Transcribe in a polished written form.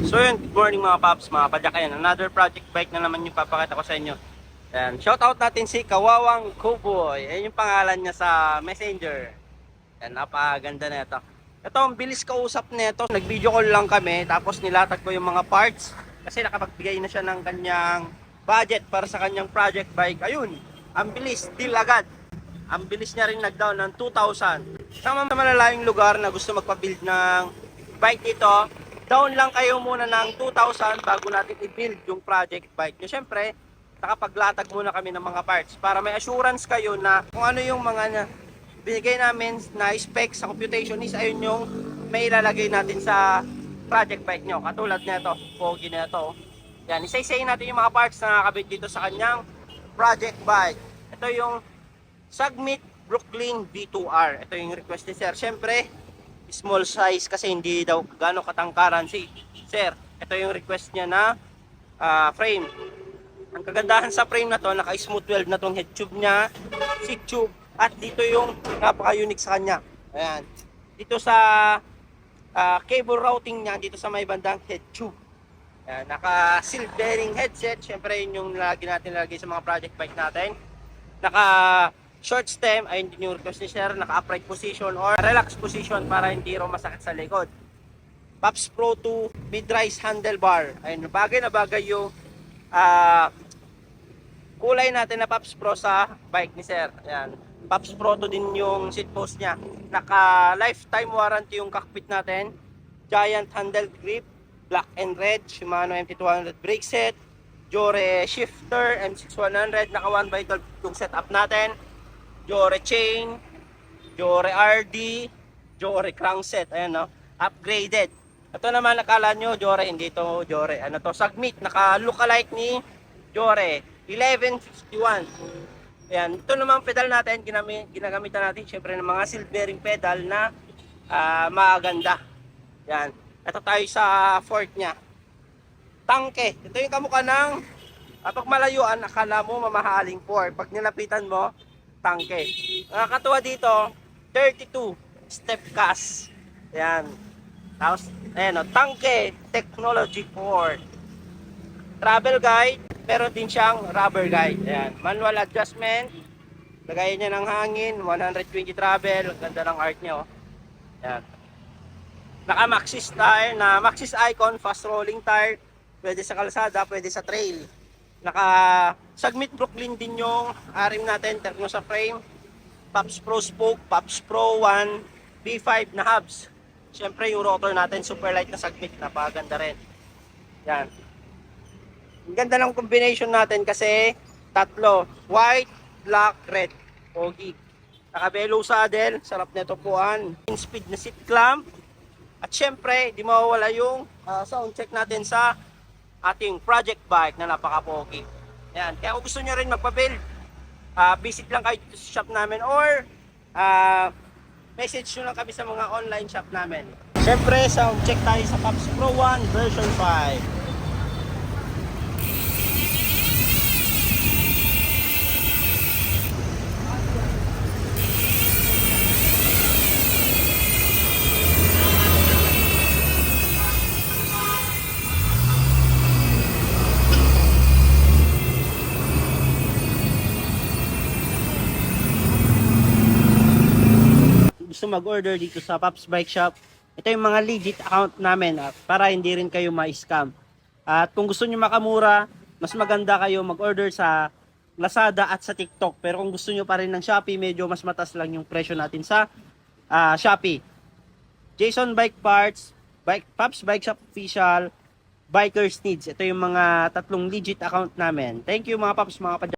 So yun, good morning mga paps, mga padyak. Ayan, another project bike na naman yung papakita ko sa inyo. Ayan, shout out natin si Kawawang Cowboy. Ayan yung pangalan niya sa Messenger. Ayan, napakaganda na ito. Ito, ang bilis kausap nito. Nag-video call lang kami, tapos nilatag ko yung mga parts. Kasi nakapagbigay na siya ng kanyang budget para sa kanyang project bike. Ayun, ang bilis, deal agad. Ang bilis niya rin nag-down ng 2,000. Sa mga malalayong lugar na gusto magpa-build ng bike dito, down lang kayo muna ng 2,000 bago natin i-build yung project bike nyo. Siyempre, nakapaglatag muna kami ng mga parts para may assurance kayo na kung ano yung mga binigay namin na specs sa computation is ayun yung may ilalagay natin sa project bike nyo. Katulad nito, pogi na ito. Yan, isa-isayin natin yung mga parts na nakakabit dito sa kanyang project bike. Ito yung Sagmit Brooklyn V2R. Ito yung request ni Sir. Siyempre, small size kasi hindi daw gano'ng katangkaran si Sir. Ito yung request niya na frame. Ang kagandahan sa frame na to, naka-smooth weld na tong head tube niya, seat tube, at dito yung napaka-unique sa kanya. Ayan. Dito sa cable routing niya, dito sa may bandang head tube. Ayan, naka-seal bearing headset. Siyempre yun yung lagi natin lagay sa mga project bike natin. Naka short stem, ayun din yung request ni Sir, naka-upright position or relax position para hindi raw masakit sa likod. Pops Pro 2 mid-rise handlebar. Ayun, bagay na bagay yung kulay natin na Pops Pro sa bike ni Sir. Ayan. Pops Pro 2 din yung seat post niya. Naka-lifetime warranty yung cockpit natin. Giant handle grip, black and red, Shimano MT200 brake set, Jore shifter, M6100, naka 1x12 yung setup natin. Jore chain, Jore RD, Jore crankset, ayan no, upgraded. Ito naman nakala nyo Jore, hindi to Jore, ano to, Sagmit, naka lookalike ni Jore 1151. Ayan, ito naman pedal natin, ginagamitan natin syempre ng mga seal bearing pedal na maganda. Ayan, ito tayo sa fork nya. Tangke, ito yung kamukha ng pag malayuan, akala mo mamahaling fork, pag nilapitan mo tangke. Nakakatuwa dito, 32 step cast. Ayan. Tapos, ayan o, tangke technology fork. Travel guide, pero din siyang rubber guide. Ayan. Manual adjustment. Lagayan niya ng hangin, 120 travel. Ang ganda ng art niya o. Ayan. Naka Maxxis tire na Maxxis Icon, fast rolling tire. Pwede sa kalsada, pwede sa trail. Naka Sagmit Brooklyn din yung rim natin, terno sa frame. Pops Pro spoke, Pops Pro 1 B5 na hubs. Siyempre yung rotor natin super light na Sagmit, napakaganda rin. Yan. Ang ganda ng combination natin kasi tatlo, white, black, red. Pogi. Naka bellow saddle, sarap nito puan. Speed na seat clamp. At siyempre, di mawawala yung sound check natin sa ating project bike na napaka-pogi. Yan. Kaya kung gusto nyo rin magpa-build, visit lang kayo dito sa shop namin or message nyo lang kami sa mga online shop namin. Siyempre, sound check tayo sa Pops Pro 1 version 5. Gusto mag-order dito sa Pops Bike Shop, ito yung mga legit account namin para hindi rin kayo ma-scam. At kung gusto niyo makamura, mas maganda kayo mag-order sa Lazada at sa TikTok. Pero kung gusto niyo pa rin ng Shopee, medyo mas mataas lang yung presyo natin sa Shopee. Jason Bike Parts, Pops Bike Shop Official, Bikers Needs. Ito yung mga tatlong legit account namin. Thank you mga Pops, mga padya.